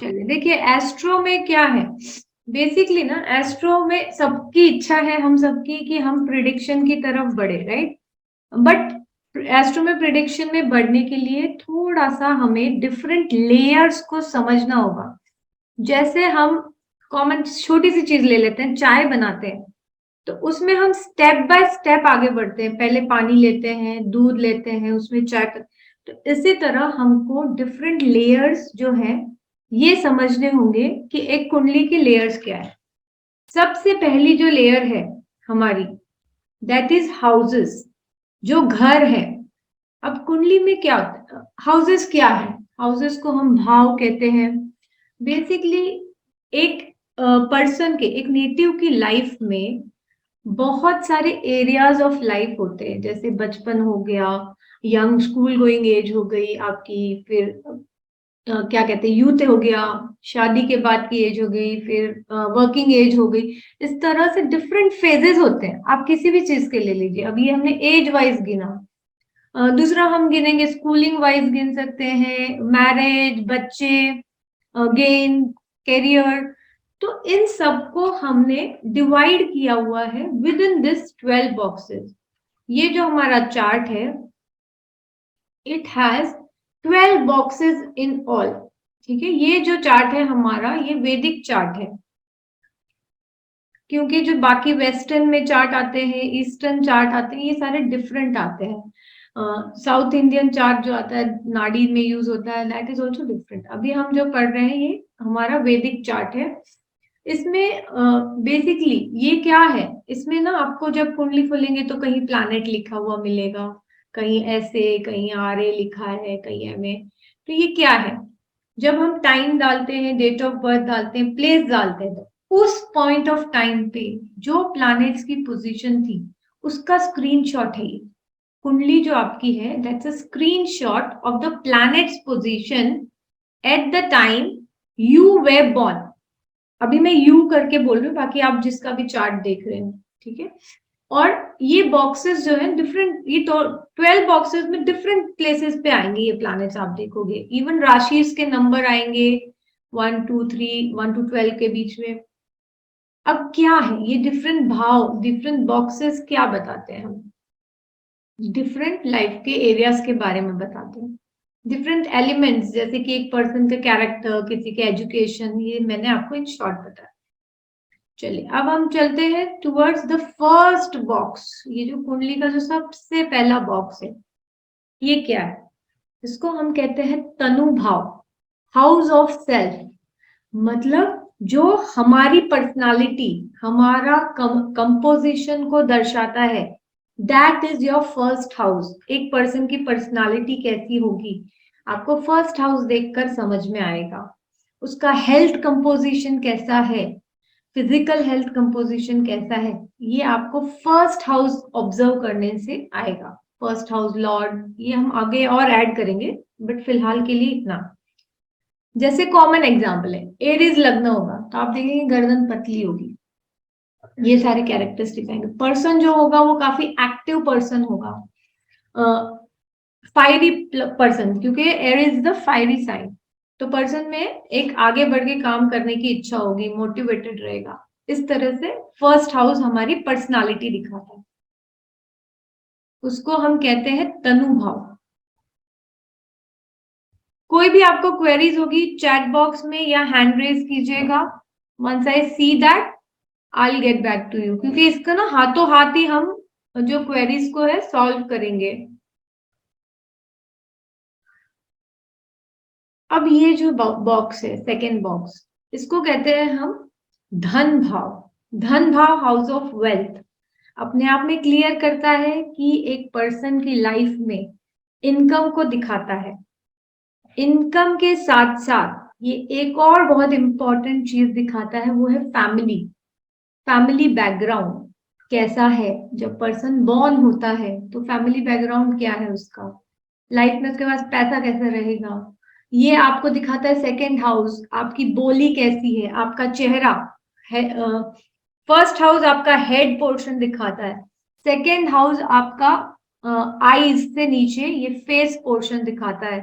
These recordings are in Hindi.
चलिए देखिए, एस्ट्रो में क्या है बेसिकली ना, एस्ट्रो में सबकी इच्छा है, हम सबकी, कि हम प्रिडिक्शन की तरफ बढ़े, राइट। बट एस्ट्रो में प्रिडिक्शन में बढ़ने के लिए थोड़ा सा हमें डिफरेंट लेयर्स को समझना होगा। जैसे हम कॉमन छोटी सी चीज ले लेते हैं, चाय बनाते हैं, तो उसमें हम स्टेप बाय स्टेप आगे बढ़ते हैं। पहले पानी लेते हैं, दूध लेते हैं, उसमें चाय तो इसी तरह हमको डिफरेंट लेयर्स जो है ये समझने होंगे कि एक कुंडली की लेयर्स क्या है। सबसे पहली जो लेयर है हमारी, दैट इज हाउसेस, जो घर है। अब कुंडली में क्या होता है, हाउसेस क्या है? हाउसेस को हम भाव कहते हैं। बेसिकली एक पर्सन के, एक नेटिव की लाइफ में बहुत सारे एरियाज ऑफ लाइफ होते हैं, जैसे बचपन हो गया, यंग स्कूल गोइंग एज हो गई आपकी, फिर क्या कहते हैं यूथ हो गया, शादी के बाद की एज हो गई, फिर वर्किंग एज हो गई। इस तरह से डिफरेंट फेजेस होते हैं, आप किसी भी चीज के ले लीजिए। अभी हमने एज वाइज गिना, दूसरा हम गिनेंगे स्कूलिंग वाइज गिन सकते हैं, मैरिज, बच्चे, गेन, करियर। तो इन सबको हमने डिवाइड किया हुआ है विद इन दिस 12 बॉक्सेस। ये जो हमारा चार्ट है, it has 12 boxes in all. ठीक है, ये जो चार्ट है हमारा, ये वैदिक चार्ट है, क्योंकि जो बाकी वेस्टर्न में चार्ट आते हैं, ईस्टर्न चार्ट आते हैं, ये सारे डिफरेंट आते हैं। साउथ इंडियन चार्ट जो आता है, नाड़ी में यूज होता है, दैट इज ऑल्सो डिफरेंट। अभी हम जो पढ़ रहे हैं ये हमारा वैदिक चार्ट है। इसमें बेसिकली ये क्या है, इसमें ना आपको जब कुंडली खोलेंगे तो कहीं प्लैनेट लिखा हुआ मिलेगा, कहीं ऐसे, कहीं आर ए लिखा है, कहीं एम ए। तो ये क्या है, जब हम टाइम डालते हैं, डेट ऑफ बर्थ डालते हैं, प्लेस डालते हैं, तो उस पॉइंट ऑफ टाइम पे जो प्लैनेट्स की पोजीशन थी उसका स्क्रीनशॉट है ये। कुंडली जो आपकी है, that's a screenshot of the planets position at the time you way born. अभी मैं यू करके बोल रही हूँ, बाकी आप जिसका भी चार्ट देख रहे हैं, ठीक है। और ये बॉक्सेस जो है डिफरेंट, ये तो 12 बॉक्सेस में डिफरेंट प्लेसेस पे आएंगे ये प्लैनेट्स, आप देखोगे इवन राशिस के नंबर आएंगे 1 2 3, 1 to 12 के बीच में। अब क्या है ये डिफरेंट भाव, डिफरेंट बॉक्सेस क्या बताते हैं, हम डिफरेंट लाइफ के एरियाज के बारे में बताते हैं, डिफरेंट एलिमेंट्स, जैसे कि एक पर्सन का कैरेक्टर, किसी के एजुकेशन, ये मैंने आपको इन शॉर्ट बताया। चलिए अब हम चलते हैं टुवर्ड्स द फर्स्ट बॉक्स। ये जो कुंडली का जो सबसे पहला बॉक्स है, ये क्या है? इसको हम कहते हैं तनु भाव, हाउस ऑफ सेल्फ। मतलब जो हमारी पर्सनालिटी, हमारा कंपोजिशन को दर्शाता है, that is your first house. एक पर्सन की पर्सनालिटी कैसी होगी आपको फर्स्ट हाउस देखकर समझ में आएगा। उसका हेल्थ कंपोजिशन कैसा है, फिजिकल हेल्थ कंपोजिशन कैसा है, ये आपको फर्स्ट हाउस ऑब्जर्व करने से आएगा। फर्स्ट हाउस लॉर्ड, ये हम आगे और ऐड करेंगे, बट फिलहाल के लिए इतना। जैसे कॉमन एग्जांपल है, एरीज लग्न होगा तो आप देखेंगे गर्दन पतली होगी, ये सारे कैरेक्टरिस्टिक्स आएंगे। पर्सन जो होगा वो काफी एक्टिव पर्सन होगा, फायरी पर्सन, क्योंकि air is the fiery sign. तो पर्सन में एक आगे बढ़ के काम करने की इच्छा होगी, मोटिवेटेड रहेगा। इस तरह से फर्स्ट हाउस हमारी पर्सनालिटी दिखाता है, उसको हम कहते हैं तनु भाव। कोई भी आपको क्वेरीज होगी चैट बॉक्स में या हैंड रेज कीजिएगा, once I see that I get back to you, क्योंकि इसका ना हाथों हाथ ही हम जो क्वेरीज को है सॉल्व करेंगे। अब ये जो बॉक्स है, सेकेंड बॉक्स, इसको कहते हैं हम धन भाव। धन भाव, हाउस ऑफ वेल्थ, अपने आप में क्लियर करता है कि एक पर्सन की लाइफ में इनकम को दिखाता है। इनकम के साथ साथ ये एक और बहुत इंपॉर्टेंट चीज दिखाता है, वो है फैमिली। फैमिली बैकग्राउंड कैसा है, जब पर्सन बॉर्न होता है तो फैमिली बैकग्राउंड क्या है उसका, लाइफ में उसके पास पैसा कैसा रहेगा, ये आपको दिखाता है सेकेंड हाउस। आपकी बोली कैसी है, आपका चेहरा है। फर्स्ट हाउस आपका हेड पोर्शन दिखाता है, सेकेंड हाउस आपका आईज से नीचे ये फेस पोर्शन दिखाता है।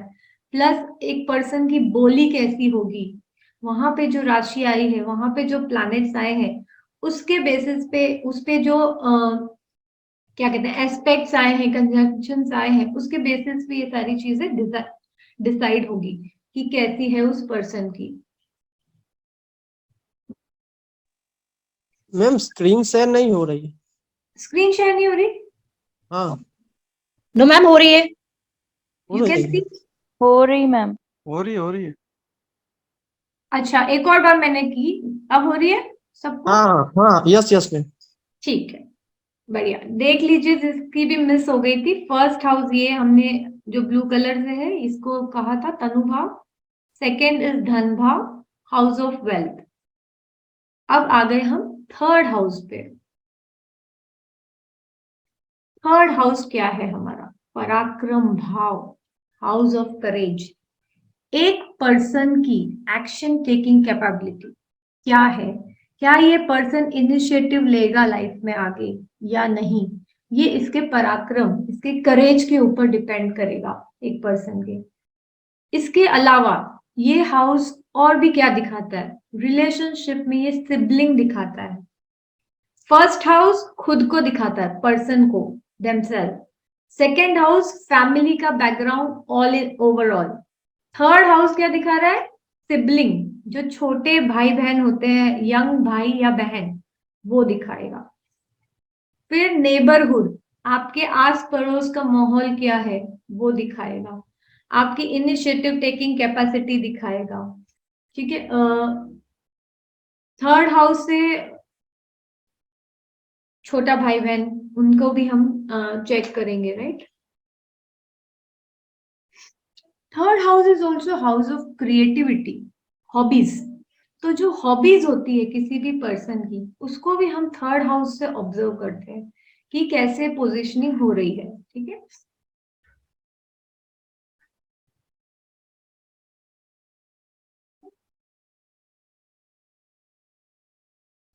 प्लस एक पर्सन की बोली कैसी होगी, वहां पे जो राशि आई है, वहां पे जो प्लैनेट्स आए हैं, उसके बेसिस पे, उस पे जो क्या कहते हैं एस्पेक्ट्स आए हैं, कंजंक्शंस आए हैं, उसके बेसिस पे ये सारी चीजें डिसाइड होगी कि कैसी है उस पर्सन की। मैम स्क्रीन शेयर नहीं हो रही। स्क्रीन शेयर नहीं हो रही? हाँ नो मैम, हो रही है। हो यू कैन रही सी। है। हो रही मैम। हो रही है। अच्छा, एक और बार मैंने की, अब हो रही है सबको? हाँ हाँ हाँ, यस यस मैम। ठीक है, बढ़िया। देख लीजिए, जिसकी भी मिस हो गई थी, फर्स्ट हाउस ये हमने जो ब्लू कलर से है इसको कहा था तनु भाव। सेकेंड इज धन भाव, हाउस ऑफ वेल्थ। अब आ गए हम थर्ड हाउस पे। थर्ड हाउस क्या है हमारा? पराक्रम भाव, हाउस ऑफ करेज। एक पर्सन की एक्शन टेकिंग कैपेबिलिटी क्या है, क्या ये पर्सन इनिशिएटिव लेगा लाइफ में आगे या नहीं, ये इसके पराक्रम, इसके करेज के ऊपर डिपेंड करेगा एक पर्सन के। इसके अलावा ये हाउस और भी क्या दिखाता है? रिलेशनशिप में ये सिबलिंग दिखाता है। फर्स्ट हाउस खुद को दिखाता है, पर्सन को, देमसेल्फ। सेकेंड हाउस फैमिली का background, all in overall. Third house क्या दिखा रहा है? सिबलिंग, जो छोटे भाई बहन होते हैं, यंग भाई या बहन, वो दिखाएगा। फिर नेबरहुड, आपके आस पड़ोस का माहौल क्या है, वो दिखाएगा। आपकी इनिशिएटिव टेकिंग कैपेसिटी दिखाएगा। ठीक है, थर्ड हाउस से छोटा भाई बहन, उनको भी हम चेक करेंगे, right. Third house is also house of creativity, hobbies. तो जो हॉबीज होती है किसी भी पर्सन की, उसको भी हम थर्ड हाउस से ऑब्जर्व करते हैं कि कैसे पोजिशनिंग हो रही है। ठीक है,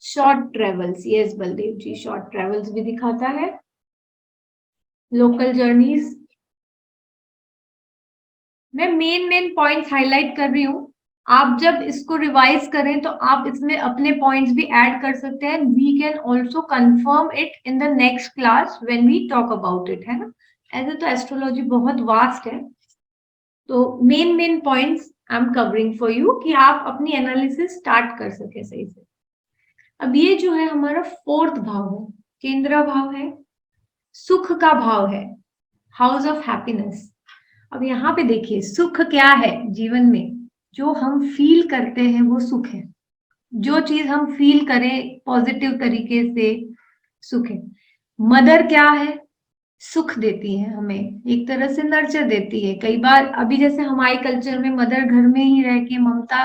शॉर्ट ट्रेवल्स, यस बलदेव जी, शॉर्ट ट्रेवल्स भी दिखाता है, लोकल जर्नीज। मैं मेन मेन पॉइंट्स हाईलाइट कर रही हूँ, आप जब इसको रिवाइज करें तो आप इसमें अपने पॉइंट्स भी ऐड कर सकते हैं। We can also confirm it in the next class when we talk about it, है ना। ऐसे तो एस्ट्रोलॉजी बहुत वास्ट है, तो main main points I am covering for you कि आप अपनी एनालिसिस स्टार्ट कर सके सही से। अब ये जो है हमारा फोर्थ भाव है, केंद्र भाव है, सुख का भाव है, हाउस ऑफ हैप्पीनेस। अब यहाँ पे देखिए, सुख क्या है जीवन में? जो हम फील करते हैं वो सुख है। जो चीज हम फील करें पॉजिटिव तरीके से, सुख है। मदर क्या है? सुख देती है हमें, एक तरह से नर्चर देती है। कई बार अभी जैसे हमारे कल्चर में मदर घर में ही रह के ममता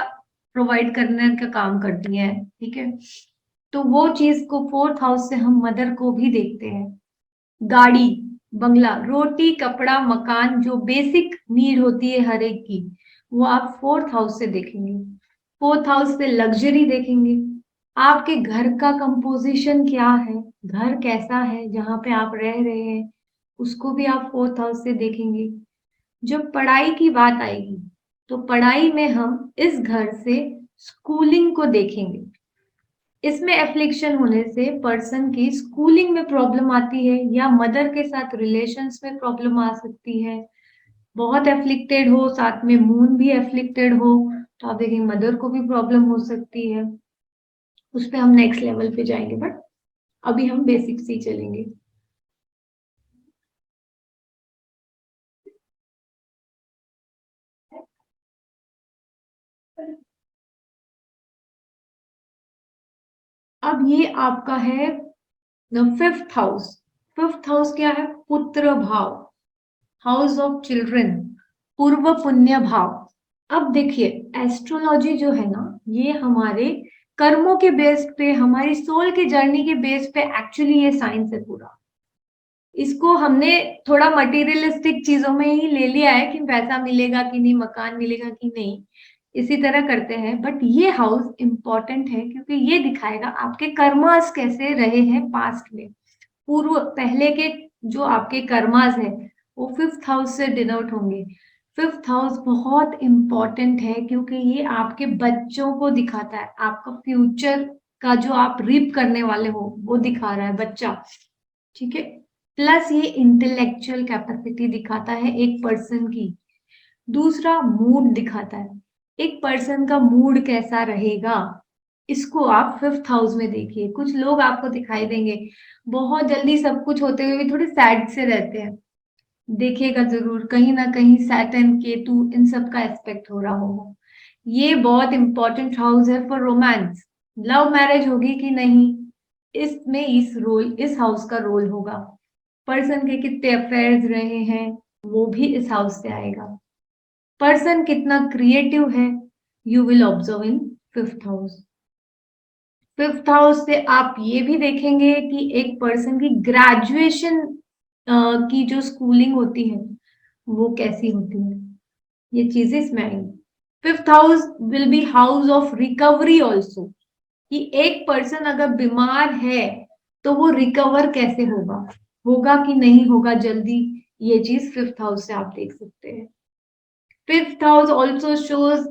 प्रोवाइड करने का काम करती है, ठीक है। तो वो चीज को फोर्थ हाउस से हम मदर को भी देखते हैं। गाड़ी, बंगला, रोटी, कपड़ा, मकान, जो बेसिक नीड होती है हर एक की, वो आप फोर्थ हाउस से देखेंगे। फोर्थ हाउस से लग्जरी देखेंगे। आपके घर का कंपोजिशन क्या है, घर कैसा है जहां पे आप रह रहे हैं, उसको भी आप फोर्थ हाउस से देखेंगे। जब पढ़ाई की बात आएगी तो पढ़ाई में हम इस घर से स्कूलिंग को देखेंगे। इसमें एफ्लिक्शन होने से पर्सन की स्कूलिंग में प्रॉब्लम आती है, या मदर के साथ रिलेशंस में प्रॉब्लम आ सकती है। बहुत एफ्लिक्टेड हो, साथ में मून भी एफ्लिक्टेड हो, तो आप देखिए मदर को भी प्रॉब्लम हो सकती है। उस पर हम नेक्स्ट लेवल पे जाएंगे, बट अभी हम बेसिक्स ही चलेंगे। अब ये आपका है फिफ्थ हाउस। फिफ्थ हाउस क्या है? पुत्र भाव, हाउस ऑफ चिल्ड्रन, पूर्व पुण्य भाव। अब देखिए, एस्ट्रोलॉजी जो है ना, ये हमारे कर्मों के बेस पे, हमारी सोल के जर्नी के बेस पे एक्चुअली ये साइंस है पूरा। इसको हमने थोड़ा मटेरियलिस्टिक चीजों में ही ले लिया है कि पैसा मिलेगा कि नहीं, मकान मिलेगा कि नहीं, इसी तरह करते हैं। बट ये हाउस इंपॉर्टेंट है क्योंकि ये दिखाएगा आपके कर्मास कैसे रहे हैं पास्ट में, पूर्व पहले के जो आपके कर्मास है वो फिफ्थ हाउस से डिनोट होंगे। 5th हाउस बहुत इंपॉर्टेंट है क्योंकि ये आपके बच्चों को दिखाता है, आपका फ्यूचर का जो आप रीप करने वाले हो वो दिखा रहा है बच्चा, ठीक है। प्लस ये इंटेलेक्चुअल कैपेसिटी दिखाता है एक पर्सन की। दूसरा मूड दिखाता है, एक पर्सन का मूड कैसा रहेगा, इसको आप 5th हाउस में देखिए। कुछ लोग आपको दिखाई देंगे बहुत जल्दी सब कुछ होते हुए भी थोड़े सैड से रहते हैं, देखिएगा जरूर कहीं ना कहीं सैटर्न केतु इन सब का एस्पेक्ट हो रहा होगा। ये बहुत इंपॉर्टेंट हाउस है फॉर रोमांस। लव मैरिज होगी कि नहीं, इसमें इस हाउस का रोल होगा। पर्सन के कितने अफेयर्स रहे हैं वो भी इस हाउस से आएगा। पर्सन कितना क्रिएटिव है you will observe in 5th house. 5th house से आप ये भी देखेंगे कि एक पर्सन की ग्रेजुएशन की जो स्कूलिंग होती है वो कैसी होती है, ये चीजें इसमें आएंगी। 5th house will be house of recovery also, कि एक पर्सन अगर बीमार है तो वो रिकवर कैसे होगा, होगा कि नहीं होगा जल्दी, ये चीज 5th हाउस से आप देख सकते हैं। 5th हाउस ऑल्सो शोज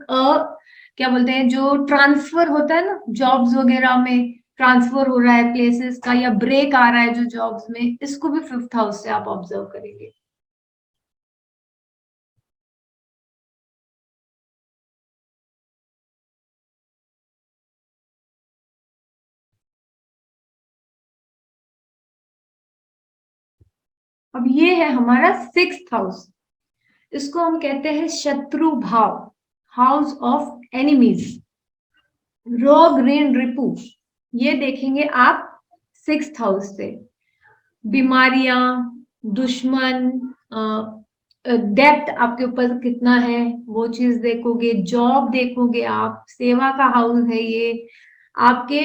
क्या बोलते हैं, जो ट्रांसफर होता है ना जॉब्स वगैरह में, ट्रांसफर हो रहा है प्लेसेस का या ब्रेक आ रहा है जो जॉब्स में, इसको भी 5th हाउस से आप ऑब्जर्व करेंगे। अब ये है हमारा 6th हाउस, इसको हम कहते हैं शत्रु भाव, हाउस ऑफ एनिमीज, रोग ऋण रिपु। ये देखेंगे आप 6th हाउस से। बीमारियां, दुश्मन, डेप्थ आपके ऊपर कितना है वो चीज देखोगे, जॉब देखोगे आप, सेवा का हाउस है ये, आपके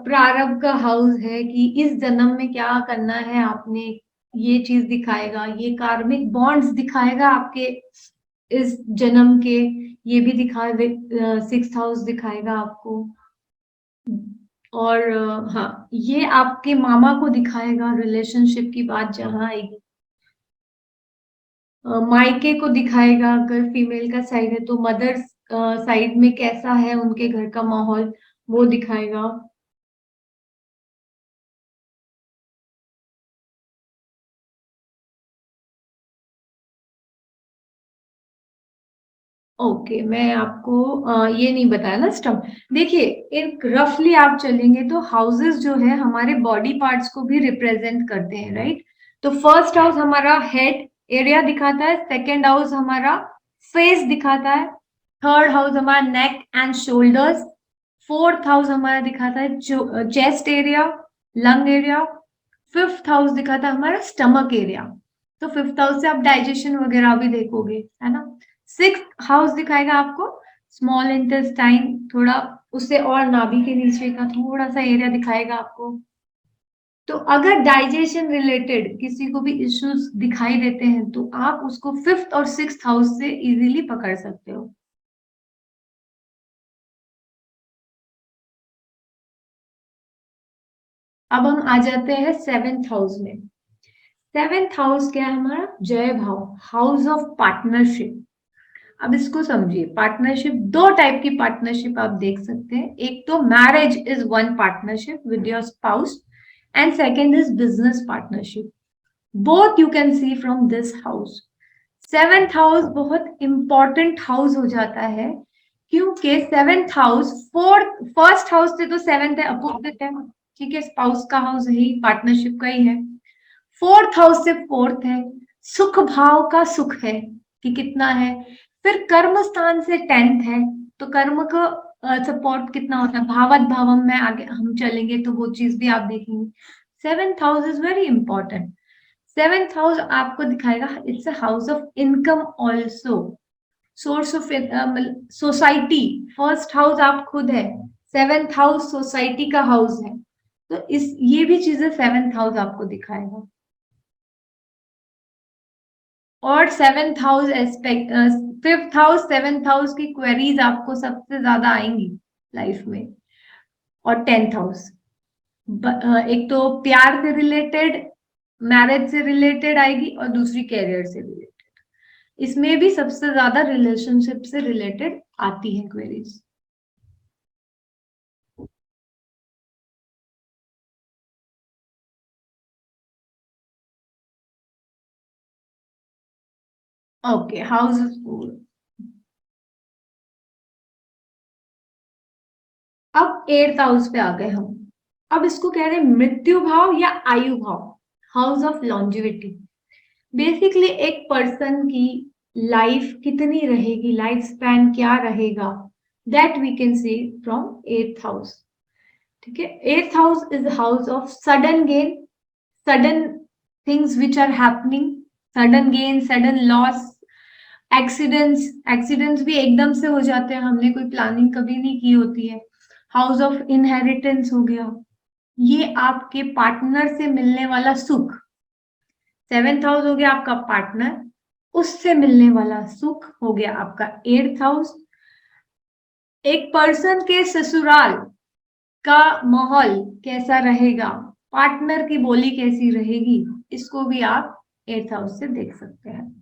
प्रारब्ध का हाउस है कि इस जन्म में क्या करना है आपने, ये चीज दिखाएगा। ये कार्मिक बॉन्ड्स दिखाएगा आपके इस जन्म के, ये भी दिखा 6th हाउस दिखाएगा आपको। और हाँ, ये आपके मामा को दिखाएगा, रिलेशनशिप की बात जहां आएगी। मायके को दिखाएगा, अगर फीमेल का साइड है तो मदर साइड में कैसा है उनके घर का माहौल वो दिखाएगा। ओके, मैं आपको ये नहीं बताया ना स्टम्प। देखिए, एक रफली आप चलेंगे तो हाउसेस जो है हमारे बॉडी पार्ट्स को भी रिप्रेजेंट करते हैं, राइट। तो फर्स्ट हाउस हमारा हेड एरिया दिखाता है, सेकेंड हाउस हमारा फेस दिखाता है, थर्ड हाउस हमारा neck and shoulders, fourth house हमारा दिखाता है chest area, lung area, 5th house दिखाता है हमारा स्टमक एरिया। तो 5th हाउस से आप डाइजेशन वगैरह भी देखोगे, है ना। 6th हाउस दिखाएगा आपको स्मॉल इंटेस्टाइन, थोड़ा उससे और नाभि के नीचे का थोड़ा सा एरिया दिखाएगा आपको। तो अगर डाइजेशन रिलेटेड किसी को भी इश्यूज दिखाई देते हैं तो आप उसको 5th और 6th हाउस से इजीली पकड़ सकते हो। अब हम आ जाते हैं 7th हाउस में। 7th हाउस क्या है हमारा, जय भाव, हाउस ऑफ पार्टनरशिप। अब इसको समझिए, पार्टनरशिप, दो टाइप की पार्टनरशिप आप देख सकते हैं। एक तो marriage is one partnership with your spouse and second is business partnership. Both you can see from this house. 7th house बहुत इंपॉर्टेंट हाउस हो जाता है क्योंकि 7th हाउस फर्स्ट हाउस से तो 7th है अपोजिट है, ठीक है, स्पाउस का हाउस है, पार्टनरशिप का ही है। 4th हाउस से 4th है, सुख भाव का सुख है कि कितना है। फिर कर्म स्थान से 10th है, तो कर्म का सपोर्ट कितना होता है, भावत भावम में आगे हम चलेंगे तो वो चीज भी आप देखेंगे। 7th house is very important. 7th house आपको दिखाएगा it's a house of income also, source of society. First house आप खुद है, 7th हाउस सोसाइटी का हाउस है, तो इस ये भी चीजें 7th हाउस आपको दिखाएगा। और 7th house aspect, 5th house 7th house की क्वेरीज आपको सबसे ज्यादा आएंगी लाइफ में। और 10th हाउस एक तो प्यार से रिलेटेड, मैरिज से रिलेटेड आएगी और दूसरी कैरियर से रिलेटेड। इसमें भी सबसे ज्यादा रिलेशनशिप से रिलेटेड आती है queries. Okay, house of school. अब 8th हाउस पे आ गए हम। अब इसको कह रहे हैं मृत्यु भाव या आयु भाव, हाउस ऑफ लॉन्जिविटी। बेसिकली एक पर्सन की लाइफ कितनी रहेगी, लाइफ स्पैन क्या रहेगा, that we can see from 8th house. ठीक है, 8th house is house of sudden gain, sudden things which are happening, sudden gain, sudden loss, accidents. Accidents भी एकदम से हो जाते हैं, हमने कोई प्लानिंग कभी नहीं की होती है। हाउस ऑफ इनहेरिटेंस हो गया, ये आपके पार्टनर से मिलने वाला सुख। 7th हाउस हो गया आपका पार्टनर, उससे मिलने वाला सुख हो गया आपका 8th हाउस। एक पर्सन के ससुराल का माहौल कैसा रहेगा, पार्टनर की बोली कैसी रहेगी, इसको भी आप 8th हाउस से देख सकते हैं।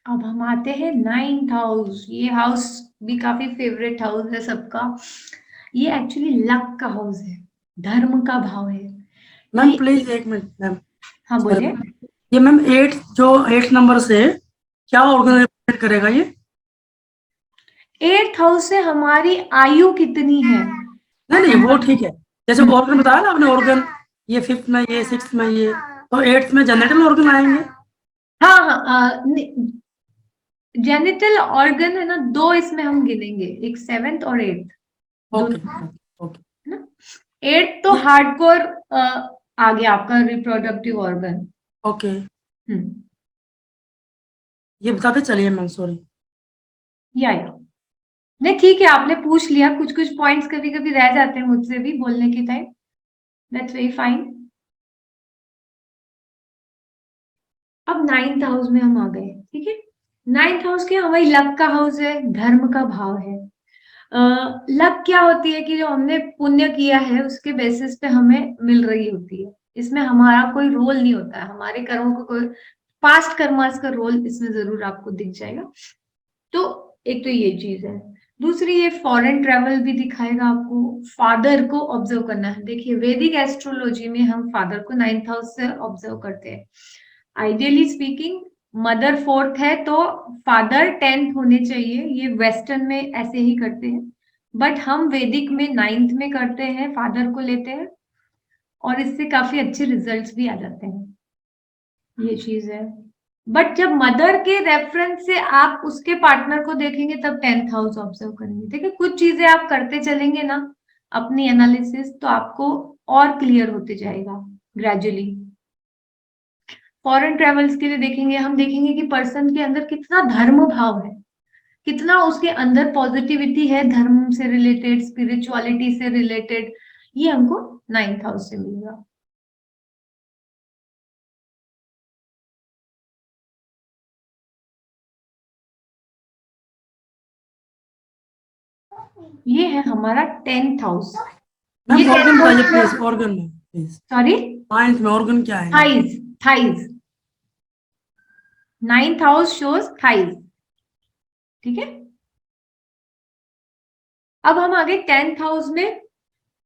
अब हम आते हैं 9th हाउस। ये हाउस भी काफी फेवरेट हाउस है सबका। ये एक्चुअली लक का हाउस है, धर्म का भाव है। मैम प्लीज एक मिनट मैम। हाँ बोलिए। ये मैम 8 नंबर से क्या ऑर्गन करेगा ये? 8th हाउस से हमारी आयु कितनी है। नहीं वो ठीक है, जैसे ऑर्गन बताया ना आपने, ऑर्गन ये 5th में, ये 6th में, ये तो 8th में जेनेटल ऑर्गन आएंगे। हाँ, जेनिटल ऑर्गन है ना, 2 इसमें हम गिनेंगे, एक 7th और 8th। ओके। 8th तो हार्डकोर आ गया आपका रिप्रोडक्टिव ऑर्गन। ओके, ये बताते चलिए मैम, सॉरी। या नहीं ठीक है, आपने पूछ लिया। कुछ कुछ पॉइंट्स कभी कभी रह जाते हैं मुझसे भी बोलने के टाइम, दैट्स वेरी फाइन। अब 9th हाउस में हम आ गए। ठीक है, 9th हाउस के हमारी लक का हाउस है, धर्म का भाव है। लक क्या होती है कि जो हमने पुण्य किया है उसके बेसिस पे हमें मिल रही होती है, इसमें हमारा कोई रोल नहीं होता है, हमारे कर्मों को कोई, पास्ट कर्मास का रोल इसमें जरूर आपको दिख जाएगा। तो एक तो ये चीज है। दूसरी, ये फॉरेन ट्रेवल भी दिखाएगा आपको, फादर को ऑब्जर्व करना है। देखिए वैदिक एस्ट्रोलॉजी में हम फादर को 9th हाउस से ऑब्जर्व करते हैं। आइडियली स्पीकिंग मदर 4th है तो फादर 10th होने चाहिए, ये वेस्टर्न में ऐसे ही करते हैं, बट हम वैदिक में 9th में करते हैं, फादर को लेते हैं, और इससे काफी अच्छे रिजल्ट्स भी आ जाते हैं। ये चीज है। बट जब मदर के रेफरेंस से आप उसके पार्टनर को देखेंगे तब 10th हाउस ऑब्जर्व करेंगे। देखिए कुछ चीजें आप करते चलेंगे ना अपनी एनालिसिस, तो आपको और क्लियर होते जाएगा ग्रेजुअली। फॉरेन ट्रेवल्स के लिए देखेंगे, हम देखेंगे कि पर्सन के अंदर कितना धर्म भाव है, कितना उसके अंदर पॉजिटिविटी है, धर्म से रिलेटेड, स्पिरिचुअलिटी से रिलेटेड, ये हमको 9th हाउस से मिलेगा। ये है हमारा 10th हाउस। मैम ऑर्गन बताइए प्लीज, ऑर्गन में प्लीज। सॉरी, 9th में ऑर्गन क्या है? Thighs, thighs. 9th house shows thighs. ठीक है, अब हम आगे 10th हाउस में।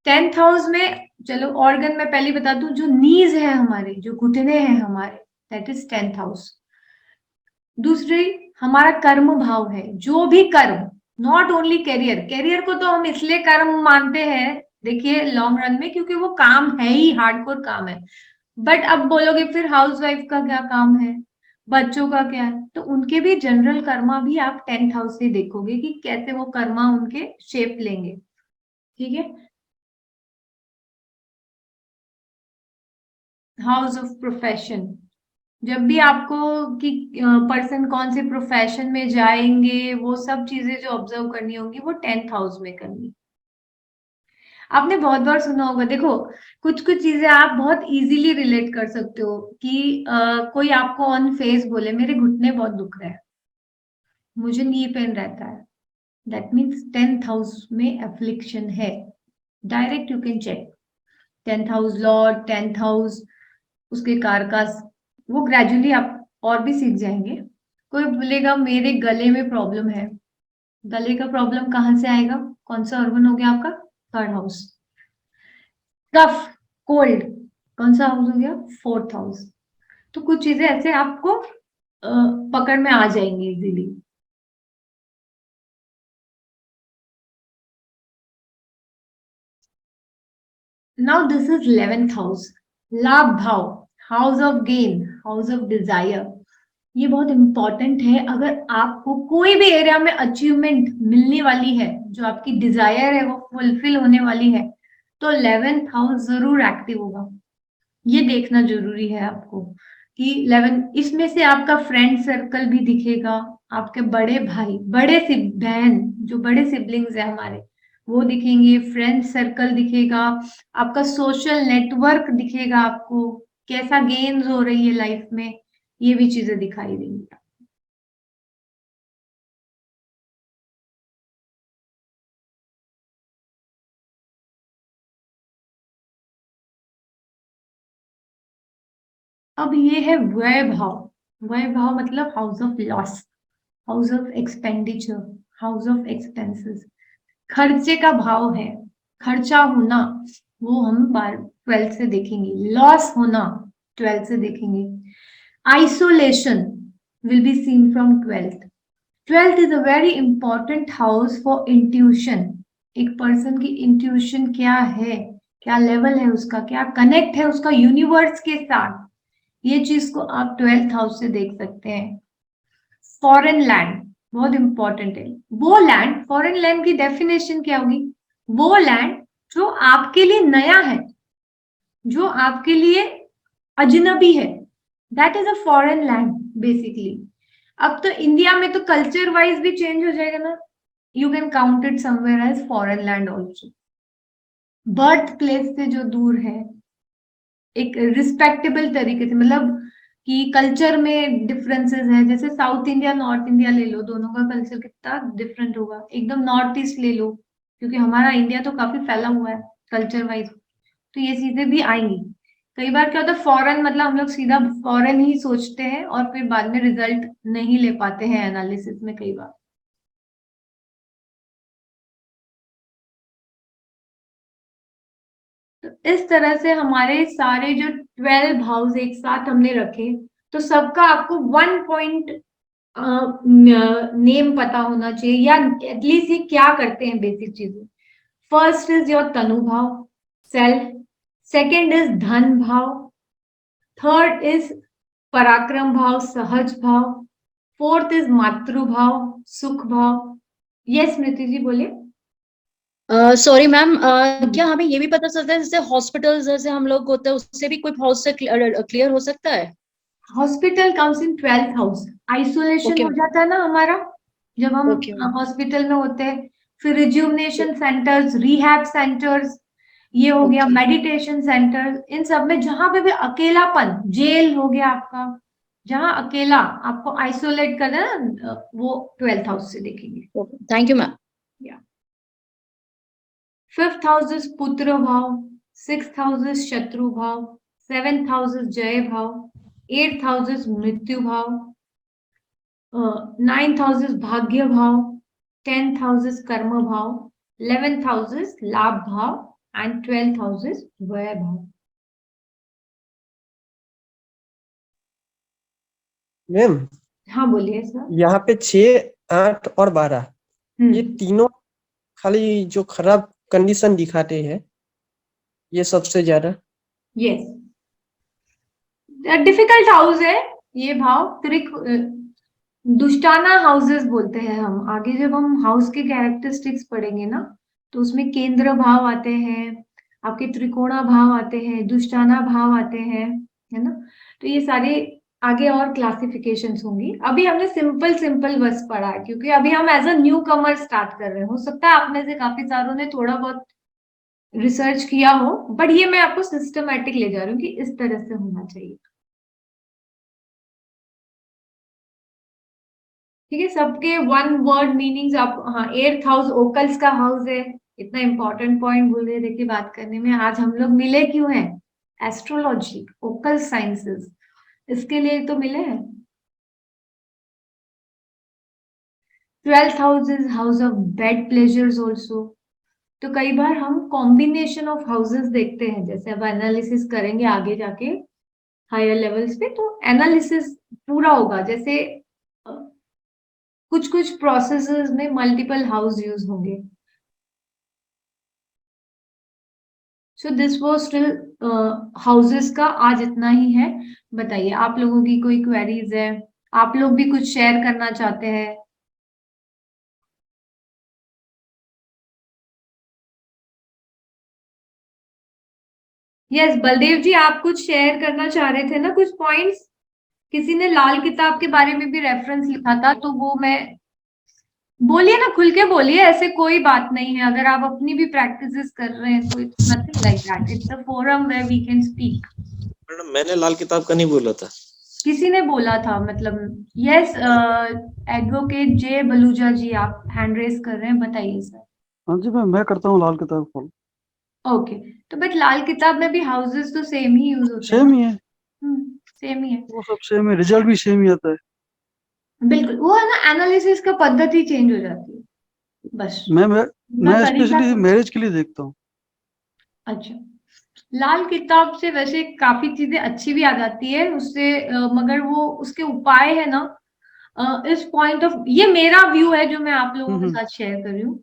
10th हाउस में चलो ऑर्गन में पहले बता दूं, जो नीज है हमारे, जो घुटने हैं हमारे, दैट इज 10th हाउस। दूसरी हमारा कर्म भाव है, जो भी कर्म, नॉट ओनली करियर। करियर को तो हम इसलिए कर्म मानते हैं देखिए लॉन्ग रन में, क्योंकि वो काम है ही, हार्डकोर काम है। बट अब बोलोगे फिर हाउसवाइफ का क्या काम है, बच्चों का क्या है, तो उनके भी जनरल कर्मा भी आप 10th हाउस से देखोगे कि कैसे वो कर्मा उनके शेप लेंगे। ठीक है, हाउस ऑफ प्रोफेशन, जब भी आपको कि पर्सन कौन से प्रोफेशन में जाएंगे, वो सब चीजें जो ऑब्जर्व करनी होंगी वो 10th हाउस में करनी। आपने बहुत बार सुना होगा, देखो कुछ कुछ चीजें आप बहुत इजीली रिलेट कर सकते हो कि कोई आपको ऑन फेस बोले मेरे घुटने बहुत दुख रहे हैं, मुझे नी पेन रहता है, दैट मीन्स 10th हाउस में एफ्लिक्शन है। Direct you can check 10th house lord, 10th house, उसके कारकास, वो ग्रेजुअली आप और भी सीख जाएंगे। कोई बोलेगा मेरे गले में प्रॉब्लम है, गले का प्रॉब्लम कहाँ से आएगा, कौन सा ऑर्गन हो गया आपका, 3rd हाउस। कफ, कोल्ड, कौन सा हाउस हो गया, 4th हाउस। तो कुछ चीजें ऐसे आपको पकड़ में आ जाएंगी easily. Now this is 11th house, लाभ भाव, house of gain, house of desire. ये बहुत इंपॉर्टेंट है। अगर आपको कोई भी एरिया में अचीवमेंट मिलने वाली है, जो आपकी डिजायर है वो फुलफिल होने वाली है, तो 11th हाउस जरूर एक्टिव होगा। ये देखना जरूरी है आपको कि 11, इसमें से आपका फ्रेंड सर्कल भी दिखेगा, आपके बड़े भाई, बड़े बहन, जो बड़े सिबलिंग्स है हमारे, वो दिखेंगे, फ्रेंड सर्कल दिखेगा, आपका सोशल नेटवर्क दिखेगा, आपको कैसा गेन्स हो रही है लाइफ में, ये भी चीजें दिखाई देंगी। अब ये है वैभव। वैभव मतलब house of loss, house of expenditure, house of expenses, खर्चे का भाव है, खर्चा होना, वो हम 12th से देखेंगे। लॉस होना 12th से देखेंगे। Isolation will be seen from 12th। 12th is a very important house for intuition. एक पर्सन की इंट्यूशन क्या है, क्या लेवल है उसका, क्या कनेक्ट है उसका यूनिवर्स के साथ, ये चीज को आप 12th हाउस से देख सकते हैं। फॉरेन लैंड बहुत इंपॉर्टेंट है। वो लैंड, फॉरेन लैंड की डेफिनेशन क्या होगी, वो लैंड जो आपके लिए नया है, जो आपके लिए अजनबी है, that is a foreign land basically. अब तो इंडिया में तो कल्चर वाइज भी चेंज हो जाएगा ना, you can count it somewhere as foreign land also. Birth place से जो दूर है, एक रिस्पेक्टेबल तरीके से, मतलब कि कल्चर में डिफरेंसेस है, जैसे साउथ इंडिया नॉर्थ इंडिया ले लो, दोनों का कल्चर कितना डिफरेंट होगा। एकदम नॉर्थ ईस्ट ले लो, क्योंकि हमारा इंडिया तो काफी फैला हुआ है कल्चर वाइज, तो ये चीजें भी आएंगी। कई बार क्या होता है, फॉरेन मतलब हम लोग सीधा फॉरेन ही सोचते हैं और फिर बाद में रिजल्ट नहीं ले पाते हैं एनालिसिस में कई बार। तो इस तरह से हमारे सारे जो 12 हाउस एक साथ हमने रखे, तो सबका आपको 1 पॉइंट नेम पता होना चाहिए, या एटलीस्ट ये क्या करते हैं बेसिक चीजें। फर्स्ट इज योर तनु भाव, सेल्फ। सेकेंड इज धन भाव। थर्ड इज पराक्रम भाव, सहज भाव। फोर्थ इज मातृभाव, सुख भाव। यस स्मृति जी बोलिए। सॉरी मैम, क्या हमें ये भी पता चलता है जैसे हॉस्पिटल्स जैसे हम लोग होते हैं उससे भी कोई हाउस से क्लियर हो सकता है? Hospital comes in 12th house. Isolation Okay. हो जाता है ना हमारा, जब हम Okay. हॉस्पिटल में होते हैं। फिर रिज्यूवनेशन सेंटर्स, रिहैब सेंटर्स, ये हो गया, Okay. मेडिटेशन सेंटर, इन सब में जहां पे भी अकेलापन, जेल हो गया आपका, जहां अकेला आपको आइसोलेट करना है, वो 12th हाउस से देखेंगे। Thank you ma'am. Fifth house is पुत्र भाव, 6th हाउस इज शत्रु भाव, 7th हाउस इज जय भाव, 8th हाउस इज मृत्यु भाव, 9th हाउस इज भाग्य भाव, 10th हाउस इज कर्म भाव, 11th हाउस इज लाभ भाव एंड 12th हाउस इज व्यय भाव। मैम हाँ बोलिए सर। यहाँ पे 6, 8 और 12 ये तीनों खाली जो खराब कंडीशन दिखाते हैं, ये सबसे ज्यादा। यस, डिफिकल्ट हाउस है ये भाव। दुष्टाना हाउसेस बोलते हैं हम। आगे जब हम हाउस के कैरेक्टरिस्टिक्स पढ़ेंगे ना, तो उसमें केंद्र भाव आते हैं, आपके त्रिकोणा भाव आते हैं, दुष्टाना भाव आते हैं, है ना। तो ये सारे आगे और क्लासिफिकेशंस होंगी। अभी हमने सिंपल सिंपल बस पढ़ा है, क्योंकि अभी हम as a newcomer start कर रहे हैं। हो सकता है आप में से काफी सारों ने थोड़ा बहुत रिसर्च किया हो, बट ये मैं आपको सिस्टमैटिक ले जा रही हूँ कि इस तरह से होना चाहिए। ठीक है, सबके वन वर्ड मीनिंग्स आप, हाँ, 8th हाउस ओकल्स का हाउस है। इतना इंपॉर्टेंट पॉइंट भूल रहे थे कि बात करने में। आज हम लोग मिले क्यों हैं? एस्ट्रोलॉजी, ओकल साइंसेस, इसके लिए तो मिले हैं। 12th house is house of bed pleasures also. तो कई बार हम कॉम्बिनेशन ऑफ हाउसेस देखते हैं, जैसे अब एनालिसिस करेंगे आगे जाके हायर लेवल्स पे, तो एनालिसिस पूरा होगा। जैसे कुछ कुछ प्रोसेसेस में मल्टीपल हाउस यूज होंगे। So this was still houses का आज इतना ही है। बताइए आप लोगों की कोई क्वेरीज है, आप लोग भी कुछ शेयर करना चाहते हैं? यस बलदेव जी, आप कुछ शेयर करना चाह रहे थे ना, कुछ पॉइंट्स। किसी ने लाल किताब के बारे में भी रेफरेंस लिखा था, तो वो मैं, बोलिए ना, खुल के बोलिए, ऐसे कोई बात नहीं है। अगर आप अपनी भी प्रैक्टिसेस कर रहे हैं तो it's nothing like that, it's a forum where we can speak. Madam मैंने लाल किताब का नहीं बोला था, किसी ने बोला था, मतलब। यस, एडवोकेट जे बलूजा जी, आप हैंड रेस कर रहे हैं, बताइए सर। हाँ जी मैं करता हूँ लाल किताब फॉलो। ओके, तो बट लाल किताब में भी हाउसेस तो सेम ही यूज होते हैं सेम ना? ही है, सेम ही है, वो सब सेम है, रिजल्ट भी सेम ही आता है। बिल्कुल। वो है ना, एनालिसिस का पद्धति चेंज हो जाती है बस। मैं तरीका स्पेशली तो, मैरिज के लिए देखता हूँ। अच्छा, लाल किताब से वैसे काफी चीजें अच्छी भी आ जाती है उससे, मगर वो उसके उपाय है ना, इस पॉइंट ऑफ, ये मेरा व्यू है जो मैं आप लोगों के साथ शेयर कर रही हूँ।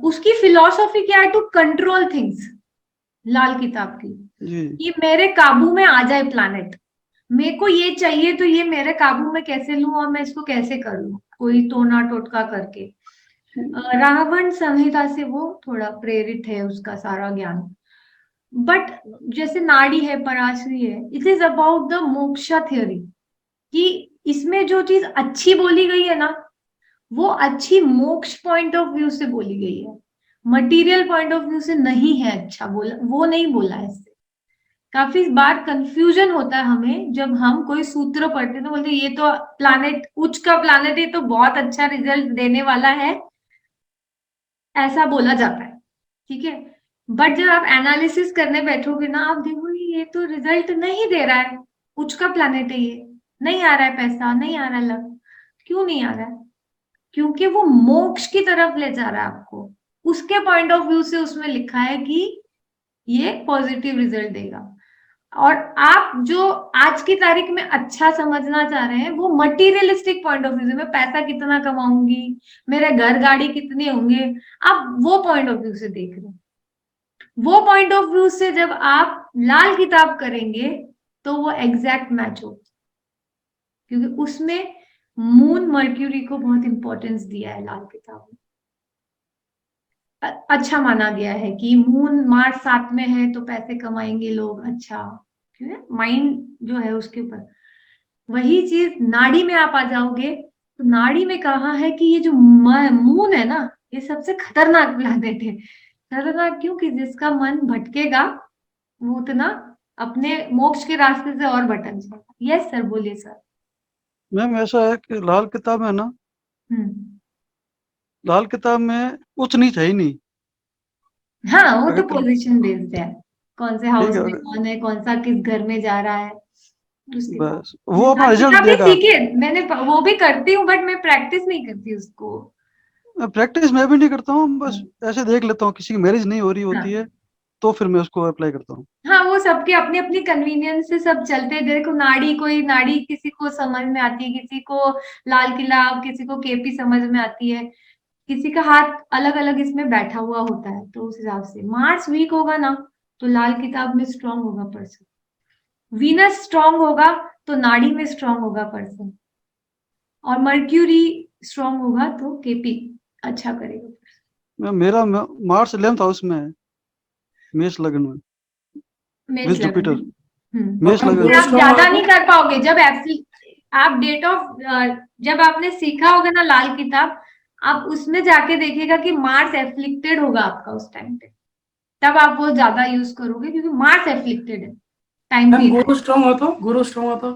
उसकी फिलॉसफी क्या है? टू कंट्रोल थिंग्स, लाल किताब की, जी कि मेरे काबू में आ जाए प्लानेट। मेरे को ये चाहिए तो ये मेरे काबू में कैसे लूं और मैं इसको कैसे कर लूं, कोई टोना टोटका करके। रावण संहिता से वो थोड़ा प्रेरित है, उसका सारा ज्ञान। बट जैसे नाड़ी है, पराशरी है, it is about the moksha theory, कि इसमें जो चीज अच्छी बोली गई है ना, वो अच्छी मोक्ष पॉइंट ऑफ व्यू से बोली गई है, मटेरियल पॉइंट ऑफ व्यू से नहीं है। अच्छा बोला, वो नहीं बोला है इससे। काफी बार कंफ्यूजन होता है हमें जब हम कोई सूत्र पढ़ते हैं, तो बोलते हैं ये तो प्लानेट, उच्च का प्लानेट, ये तो बहुत अच्छा रिजल्ट देने वाला है, ऐसा बोला जाता है। ठीक है, बट जब आप एनालिसिस करने बैठोगे ना, आप देखोगे ये तो रिजल्ट नहीं दे रहा है, उच्च का प्लानेट है ये, नहीं आ रहा है पैसा, नहीं आ रहा है लक। क्यों नहीं आ रहा है? क्योंकि वो मोक्ष की तरफ ले जा रहा है आपको, उसके पॉइंट ऑफ व्यू से उसमें लिखा है कि ये पॉजिटिव रिजल्ट देगा। और आप जो आज की तारीख में अच्छा समझना चाह रहे हैं, वो मटीरियलिस्टिक पॉइंट ऑफ व्यू से, मैं पैसा कितना कमाऊंगी, मेरे घर गाड़ी कितने होंगे, आप वो पॉइंट ऑफ व्यू से देख रहे हैं। वो पॉइंट ऑफ व्यू से जब आप लाल किताब करेंगे तो वो एग्जैक्ट मैच हो, क्योंकि उसमें मून मर्क्यूरी को बहुत इंपॉर्टेंस दिया है लाल किताब में। अच्छा माना गया है कि मून मार्स साथ में है तो पैसे कमाएंगे लोग, अच्छा, क्यों है, माइंड जो है उसके ऊपर। वही चीज नाड़ी में आप आ जाओगे, तो नाड़ी में कहा है कि ये जो मून है ना, ये सबसे खतरनाक प्लैनेट है। खतरनाक क्यों? कि जिसका मन भटकेगा वो उतना अपने मोक्ष के रास्ते से और भटक जाएगा। यस सर, बोलिए सर। मैम ऐसा है कि लाल किताब है ना, लाल किताब में कुछ नीच है ही नहीं। हाँ, वो तो अगर पोजीशन बेस्ड है, कौन से हाउस ठीक है, में कौन है, कौन सा किस घर में जा रहा है, उसके बाद। बस वो अपना रिजल्ट भी देगा। ठीक है, मैंने वो भी करती हूँ, बट मैं प्रैक्टिस नहीं करती उसको। प्रैक्टिस मैं भी नहीं करता हूँ, बस ऐसे देख लेता हूँ, किसी की मैरिज नहीं हो रही होती हाँ, है तो फिर मैं उसको अप्लाई करता हूँ। हाँ, वो सबके अपनी अपनी कन्वीनियंस से सब चलते हैं। देखो, नाड़ी, कोई नाड़ी किसी को समझ में आती है, किसी को लाल किला, किसी को केपी समझ में आती है, किसी का हाथ अलग अलग इसमें बैठा हुआ होता है। तो उस हिसाब से मार्स वीक होगा ना, तो लाल किताब में स्ट्रांग होगा पर्सन। वीनस स्ट्रांग होगा तो नाड़ी में स्ट्रांग होगा पर्सन। और मर्क्यूरी स्ट्रांग होगा तो केपी अच्छा करेगा। मेरा मार्च 11th हाउस में है, मेष लग्न में, मेष विद लगन जुपिटर, है। मेष और लगन। फिर आप strong ज्यादा होगा नहीं कर पाओगे जब आप डेट ऑफ, जब आपने सीखा होगा ना लाल किताब, आप उसमें जाके देखिएगा कि मार्स एफ्लिक्टेड होगा आपका उस टाइम पे, तब आप वो ज्यादा यूज करोगे, क्योंकि मार्स एफ्लिक्टेड है टाइम मैम पीरियड। गुरु स्ट्रांग हो तो, गुरु स्ट्रांग हो तो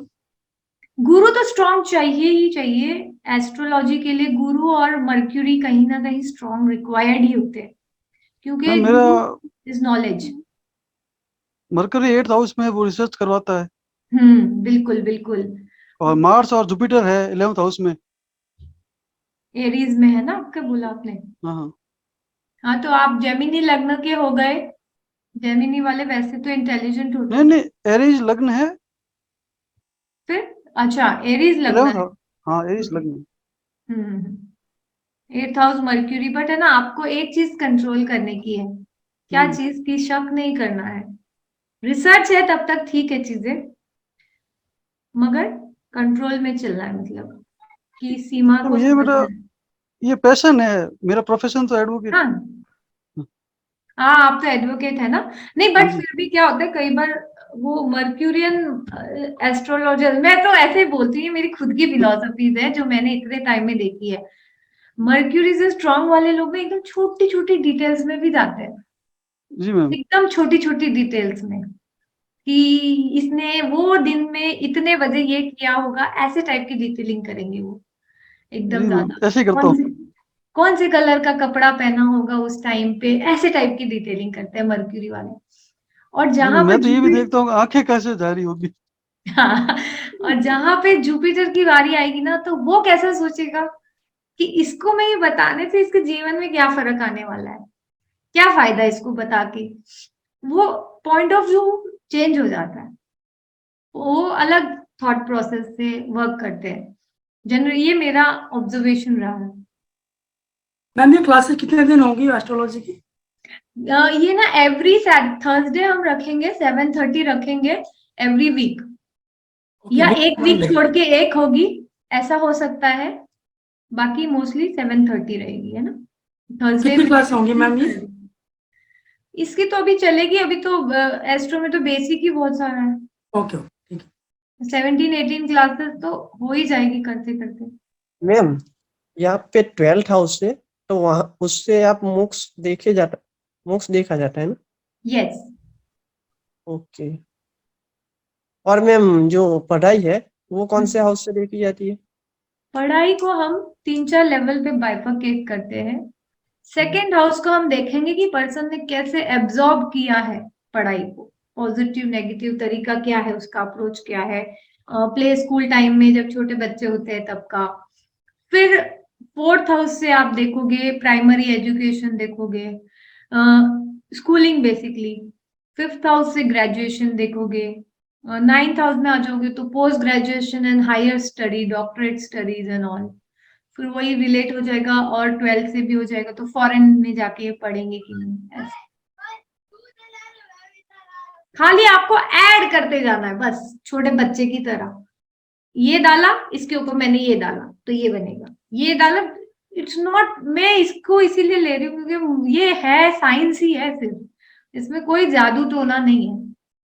गुरु तो स्ट्रॉन्ग चाहिए ही चाहिए एस्ट्रोलॉजी के लिए। गुरु और मर्क्यूरी कहीं ना कहीं स्ट्रॉन्ग रिक्वायर्ड ही होते हैं, क्योंकि मेरा गुरु is knowledge. Mercury 8th house में वो रिसर्च करवाता है, बिल्कुल बिल्कुल। और मार्स और जुपिटर है 11th हाउस में। एरीज में है ना आपके, बोला आपने? हाँ हाँ। हाँ, तो आप जेमिनी लग्न के हो गए। जेमिनी वाले वैसे तो इंटेलिजेंट होते नहीं हैं। नहीं, एरीज लग्न है। फिर अच्छा, एरीज लग्न 11th है। हाउस, हाँ एरीज लग्न है। 8th house mercury. बट है ना, आपको एक चीज कंट्रोल करने की है। क्या चीज की? शक नहीं करना है। रिसर्च है तब तक ठीक है चीजें, मगर कंट्रोल में चलना है, मतलब कि सीमा तो को ये मेरा, समझना है। ये पैशन है, मेरा प्रोफेशन तो एडवोकेट। हाँ हाँ, आप तो एडवोकेट है ना। नहीं, हाँ बट जी। फिर भी क्या होता है कई बार, वो मर्क्यूरियन एस्ट्रोलॉजर, मैं तो ऐसे ही बोलती हूँ, मेरी खुद की फिलोसफीज है जो मैंने इतने टाइम में देखी है। मर्क्यूरी से स्ट्रांग वाले लोग ना एकदम छोटी छोटी डिटेल्स में भी जाते हैं, जी मैम। एकदम छोटी छोटी डिटेल्स में, कि इसने वो दिन में इतने बजे ये किया होगा, ऐसे टाइप की डिटेलिंग करेंगे वो, एकदम जी मैम, ज्यादा। ऐसे ही करता कौन हूँ। से कौन से कलर का कपड़ा पहना होगा उस टाइम पे, ऐसे टाइप की डिटेलिंग करते हैं मर्क्यूरी वाले। और जी जहां मैम, पर मैं तो ये भी देखता हूँ आंखें कैसे जा रही होगी। हाँ, और जहां पे जुपिटर की बारी आएगी ना, तो वो कैसा सोचेगा कि इसको मैं ये बताने से इसके जीवन में क्या फर्क आने वाला है, क्या फायदा इसको बता के। वो पॉइंट ऑफ व्यू चेंज हो जाता है, वो अलग थॉट प्रोसेस से वर्क करते हैं जनरली। ये मेरा ऑब्जर्वेशन रहा है। मैम ये क्लासेस कितने दिन होंगी एस्ट्रोलॉजी की? ये ना एवरी थर्सडे हम रखेंगे, 7:30 रखेंगे एवरी वीक, या एक वीक छोड़ के एक होगी, ऐसा हो सकता है। बाकी मोस्टली 7:30 रहेगी, है ना। थर्सडे कितनी में क्लास होंगी मैम ये? इसकी तो अभी चलेगी, अभी तो एस्ट्रो में तो बेसिक ही बहुत सारा है। ओके ठीक है। 17-18 क्लासेस तो हो ही जाएगी करते करते। मैम यहाँ पे 12th हाउस है, तो वहाँ उससे आप मोक्ष देखा जाता है ना? यस। ओके। और मैम जो पढ़ाई है वो कौन से हाउस से देखी जाती है? पढ़ाई को हम 3-4 लेवल पे बाइफरकेट करते हैं। सेकेंड हाउस को हम देखेंगे कि पर्सन ने कैसे एब्जॉर्ब किया है पढ़ाई को, पॉजिटिव नेगेटिव तरीका क्या है, उसका अप्रोच क्या है, प्ले स्कूल टाइम में जब छोटे बच्चे होते हैं तब का। फिर 4th हाउस से आप देखोगे प्राइमरी एजुकेशन देखोगे, स्कूलिंग बेसिकली। 5th हाउस से ग्रेजुएशन देखोगे। 9th हाउस में आ जाओगे तो post graduation and higher study, doctorate studies and all. फिर वही रिलेट हो जाएगा, और 12th से भी हो जाएगा तो फॉरेन में जाके पढ़ेंगे कि नहीं, ऐसे। खाली आपको ऐड करते जाना है बस, छोटे बच्चे की तरह। ये डाला, इसके ऊपर मैंने ये डाला तो ये बनेगा, ये डाला। इट्स नॉट, मैं इसको इसीलिए ले रही हूँ क्योंकि ये है साइंस ही है सिर्फ, इसमें कोई जादू टोना नहीं है।